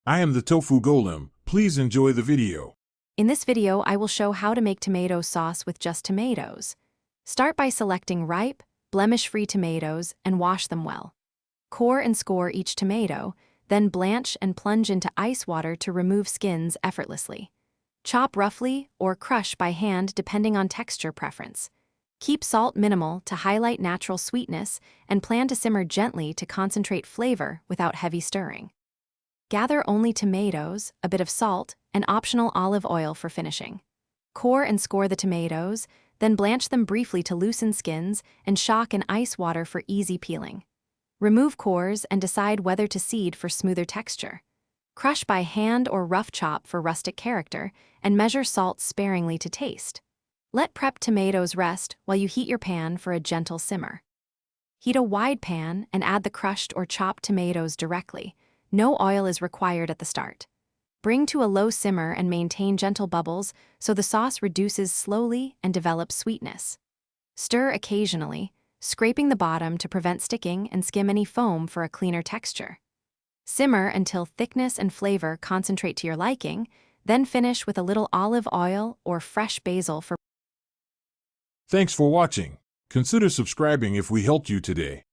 I am the Tofu Golem. Please enjoy the video. In this video, I will show how to make tomato sauce with just tomatoes. Start by selecting ripe, blemish-free tomatoes and wash them well. Core and score each tomato, then blanch and plunge into ice water to remove skins effortlessly. Chop roughly or crush by hand depending on texture preference. Keep salt minimal to highlight natural sweetness and plan to simmer gently to concentrate flavor without heavy stirring. Gather only tomatoes, a bit of salt, and optional olive oil for finishing. Core and score the tomatoes, then blanch them briefly to loosen skins and shock in ice water for easy peeling. Remove cores and decide whether to seed for smoother texture. Crush by hand or rough chop for rustic character, and measure salt sparingly to taste. Let prepped tomatoes rest while you heat your pan for a gentle simmer. Heat a wide pan and add the crushed or chopped tomatoes directly. No oil is required at the start. Bring to a low simmer and maintain gentle bubbles so the sauce reduces slowly and develops sweetness. Stir occasionally, scraping the bottom to prevent sticking and skim any foam for a cleaner texture. Simmer until thickness and flavor concentrate to your liking, then finish with a little olive oil or fresh basil for. Thanks for watching. Consider subscribing if we helped you today.